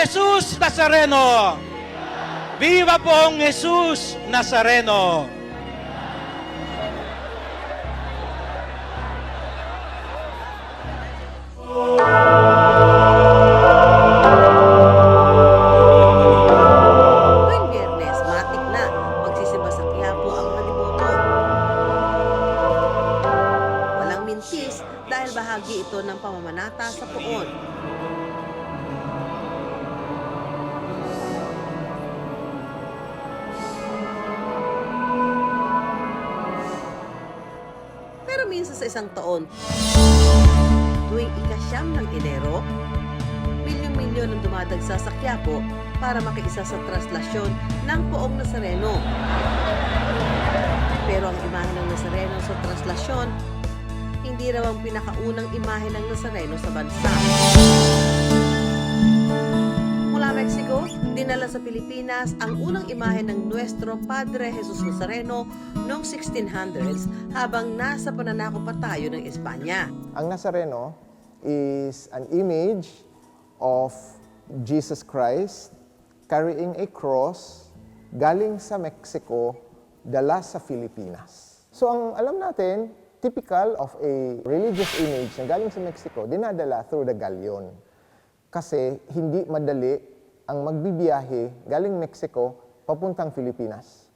Jesus Nazareno! Viva pong Jesus Nazareno! Tuwing Biyernes, matik na magsisimba sa Quiapo ang mga deboto. Walang mintis dahil bahagi ito ng pamamanata sa poon. Pero minsan sa isang taon, tuwing ika-9 ng Enero, milyon-milyon ang dumadagsa sa Quiapo para makiisa sa traslasyon ng Poong Nazareno. Pero ang imahe ng Nazareno sa traslasyon, hindi raw ang pinakaunang imahe ng Nazareno sa bansa. Mula Mexico, dinala sa Pilipinas ang unang imahe ng Nuestro Padre Jesus Nazareno noong 1600s habang nasa pananako pa tayo ng Espanya. Ang Nazareno is an image of Jesus Christ carrying a cross galing sa Mexico, dala sa Pilipinas. So ang alam natin, typical of a religious image na galing sa Mexico, dinadala through the galleon. Kasi hindi madali ang magbibiyahe galing Mexico papuntang Pilipinas.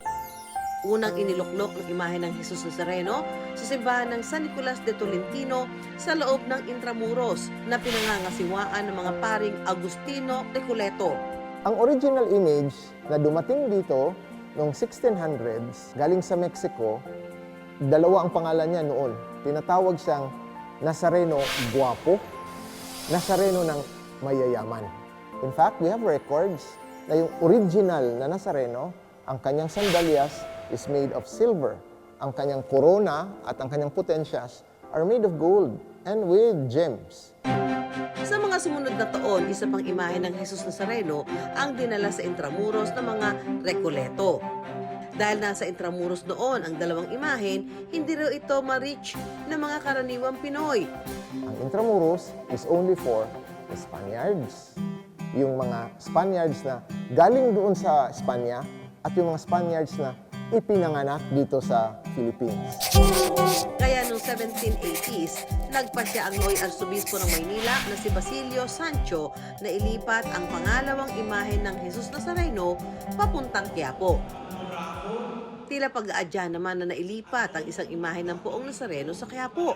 Unang iniluklok ng imahe ng Jesus Nazareno sa simbahan ng San Nicolas de Tolentino sa loob ng Intramuros na pinangangasiwaan ng mga paring Agustino Recoleto. Ang original image na dumating dito noong 1600s, galing sa Mexico, dalawa ang pangalan niya noon. Tinatawag siyang Nazareno Guapo, Nazareno ng mayayaman. In fact, we have records na yung original na Nazareno, ang kanyang sandalyas is made of silver. Ang kanyang corona at ang kanyang potensyas are made of gold and with gems. Sa mga sumunod na taon, isa pang imahe ng Jesus Nazareno ang dinala sa Intramuros ng mga Recoleto. Dahil nasa Intramuros noon ang dalawang imahen, hindi raw ito ma-reach ng mga karaniwang Pinoy. Ang Intramuros is only for the Spaniards. Yung mga Spaniards na galing doon sa Espanya at yung mga Spaniards na ipinanganak dito sa Philippines. Kaya noong 1780s, nagpasya ang Noy Arsobispo ng Maynila na si Basilio Sancho na ilipat ang pangalawang imahe ng Jesus Nazareno papuntang Quiapo. Tila pag-aadya naman na nailipat ang isang imahe ng Poong Nazareno sa Quiapo.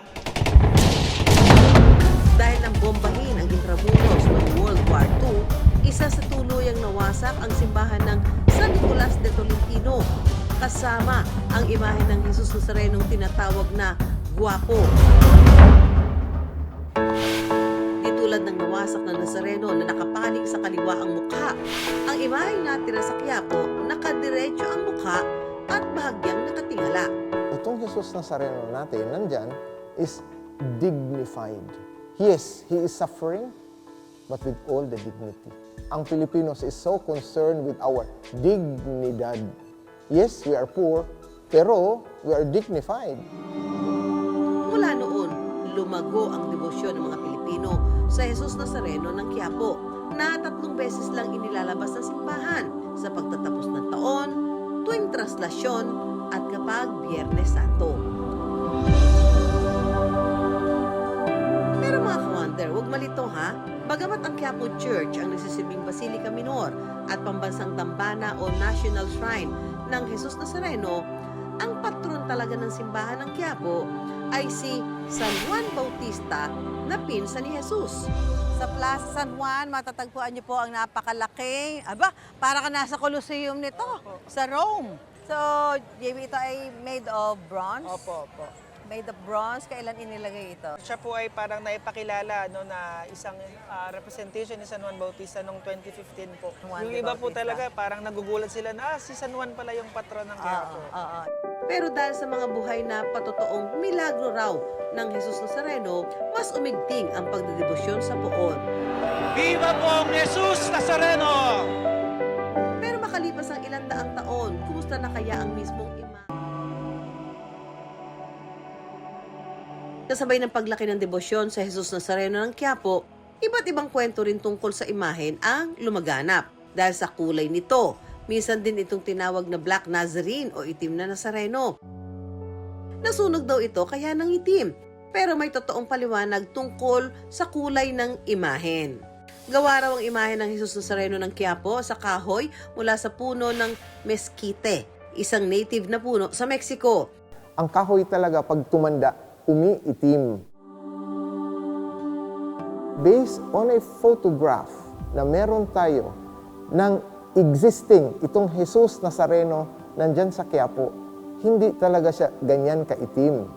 Dahil nang bombahin ang Intramuros noong World War II, isa sa tuluyang nawasak ang simbahan ng San Nicolas de Tolentino, kasama ang imahe ng Jesus Nazarenong tinatawag na Guapo. Di tulad ng nawasak na Nazareno na nakapaling sa kaliwa ang mukha, ang imahe natira sa Quiapo, nakadiretso ang mukha at bahagyang nakatingala. Itong Jesus Nazareno natin, nandyan, is dignified. Yes, He is suffering, but with all the dignity. Ang Filipinos is so concerned with our dignidad. Yes, we are poor, pero we are dignified. Mula noon, lumago ang debosyon ng mga Pilipino sa Jesus Nazareno ng Quiapo na 3 beses lang inilalabas ng simbahan sa pagtatapos ng taon, tuwing traslasyon at kapag Biyernes Santo. Pero mga ka-wonder, huwag malito ha, bagamat ang Quiapo Church ang nagsisilbing Basilica Minor at pambansang dambana o National Shrine ng Jesus Nazareno, ang patron talaga ng simbahan ng Quiapo ay si San Juan Bautista na pinsan ni Jesus. Sa Plaza San Juan, matatagpuan niyo po ang napakalaking, para ka nasa Colosseum nito, sa Rome. So, JB, ito ay made of bronze? Opo, opo. Made of bronze, kailan inilagay ito? Siya po ay parang naipakilala na isang representation ni San Juan Bautista noong 2015 po. Juan Yung de iba po Bautista. talaga parang nagugulat sila na si San Juan pala yung patron ng Quiapo. Oo. Pero dahil sa mga buhay na patotoong milagro raw ng Jesus Nazareno, mas umigting ang pagdedebosyon sa poon. Viva pong Jesus Nazareno! Pero makalipas ang ilang daang taon, kumusta na kaya ang mismong ima? Kasabay ng paglaki ng debosyon sa Jesus Nazareno ng Quiapo, Iba't ibang kwento rin tungkol sa imahen ang lumaganap dahil sa kulay nito. Minsan din itong tinawag na Black Nazarene o itim na Nazareno. Nasunog daw ito kaya nang itim, pero may totoong paliwanag tungkol sa kulay ng imahen. Gawa raw ang imahe ng Jesus Nazareno ng Quiapo sa kahoy mula sa puno ng mesquite, isang native na puno sa Mexico. Ang kahoy talaga pag tumanda, umiitim. Based on a photograph na meron tayo ng existing itong Jesus Nazareno nandyan sa Quiapo, hindi talaga siya ganyan kaitim.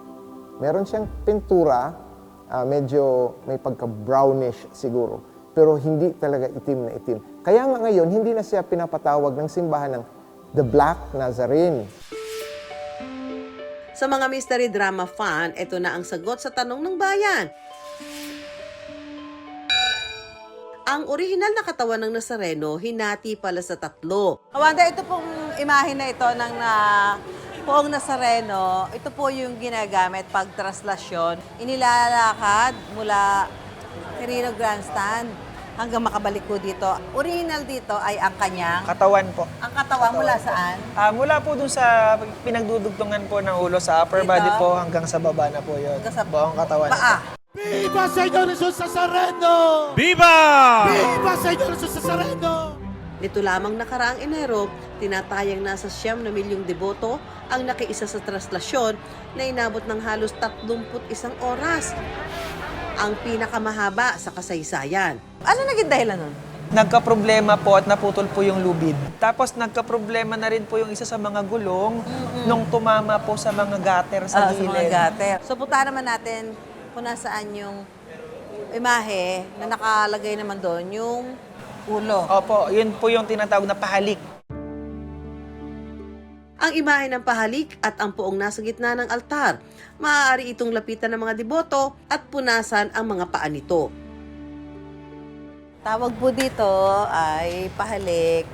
Meron siyang pintura, medyo may pagka-brownish siguro, pero hindi talaga itim na itim. Kaya nga ngayon, hindi na siya pinapatawag ng simbahan ng The Black Nazarene. Sa mga mystery drama fan, ito na ang sagot sa tanong ng bayan. Ang orihinal na katawan ng Nazareno, hinati pala sa 3. Kawanda, ito pong imahe na ito ng Poong Nazareno, ito po yung ginagamit pag traslasyon. Inilalakad mula Quirino Grandstand hanggang makabalik po dito. Original dito ay ang kanyang... Katawan po. Ang katawan mula saan? Mula po dun sa pinagdudugtungan po ng ulo sa upper Dito? body po hanggang sa baba na po yun. Hanggang sa Buong katawan. paa. Viva Señor Jesus Nazareno! Viva! Viva Señor Jesus Nazareno! Nito lamang nakaraang Enero, tinatayang nasa 9 milyong deboto ang nakiisa sa traslasyon na inabot ng halos 31 oras. Ang pinakamahaba sa kasaysayan. Ano naging dahilan nun? Nagka-problema po at naputol po yung lubid. Tapos nagka-problema na rin po yung isa sa mga gulong nung tumama po sa mga gutter sa Sa mga gilid. gater. So puntahan naman natin kung nasaan yung imahe na nakalagay naman doon, yung ulo. Opo, yun po yung tinatawag na pahalik. Ang imahe ng pahalik at ang puong nasa gitna ng altar, maaari itong lapitan ng mga deboto at punasan ang mga paa nito. Tawag po dito ay pahalik.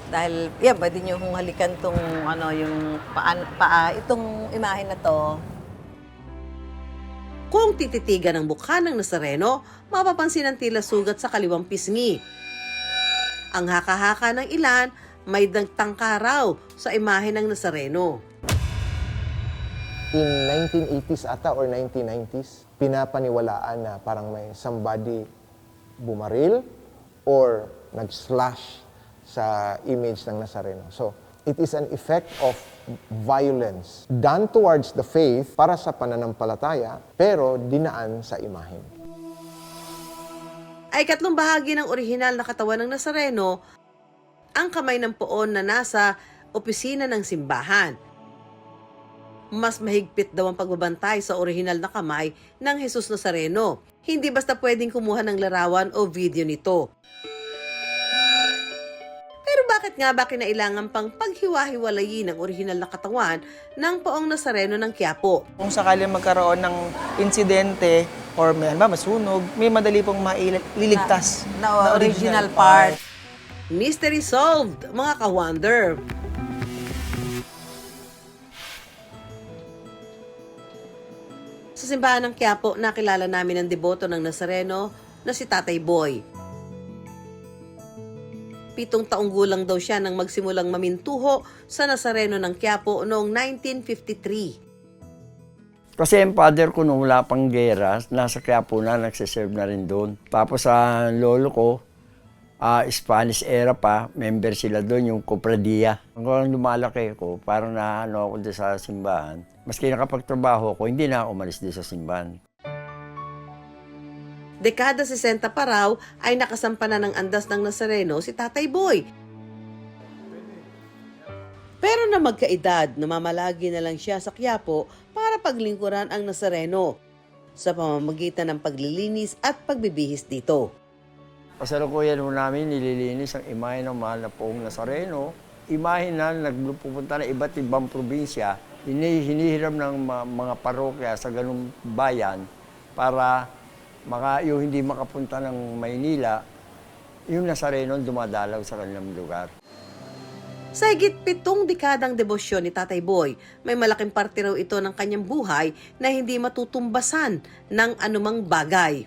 Dahil, yan, pwede nyo kung halikan itong, yung paa, itong imahe na to. Kung tititigan ang mukha ng Nazareno, mapapansin ang tila sugat sa kaliwang pisngi. Ang haka-haka ng ilan, may tangka raw sa imahe ng Nazareno. In 1980s ata or 1990s, pinapaniwalaan na parang may somebody bumaril or nag-slash sa image ng Nazareno. So, it is an effect of violence done towards the faith para sa pananampalataya, pero dinaan sa imahen. Ay ikatlong bahagi ng orihinal na katawan ng Nazareno, ang kamay ng poon na nasa opisina ng simbahan. Mas mahigpit daw ang pagbabantay sa orihinal na kamay ng Jesus Nazareno. Hindi basta pwedeng kumuha ng larawan o video nito. Pero bakit nga ba kinailangan pang paghiwa-hiwalayin ang orihinal na katawan ng poong Nazareno ng Quiapo? Kung sakali magkaroon ng insidente or may masunog, may madali pong maililigtas Na original part. Mystery solved, mga ka-wonder! Sa simbahan ng Quiapo, nakilala namin ang deboto ng Nazareno na si Tatay Boy. 7 taong gulang daw siya nang magsimulang mamintuho sa Nazareno ng Quiapo noong 1953. Kasi yung father ko nung wala pang gera, nasa Quiapo na, nagsiserve na rin doon. Tapos sa lolo ko, Spanish era pa, member sila doon, yung Copradia. Hanggang lumalaki ko, parang naano ako doon sa simbahan. Maski nakapagtrabaho ko, hindi na ako umalis doon sa simbahan. Dekada 60 pa raw ay nakasampa na ng andas ng Nazareno si Tatay Boy. Pero na magkaedad, namamalagi na lang siya sa Quiapo para paglingkuran ang Nazareno sa pamamagitan ng paglilinis at pagbibihis dito. Kasalukuyan mo namin, nililinis ang imahe ng mahal na poong Nazareno. Imahe na nagpupunta na iba't ibang probinsya, hinihiram ng mga parokya sa ganung bayan para yung hindi makapunta ng Maynila, yung Nazareno dumadalaw sa kanilang lugar. Sa higit 7 dekadang debosyon ni Tatay Boy, may malaking parte raw ito ng kanyang buhay na hindi matutumbasan ng anumang bagay.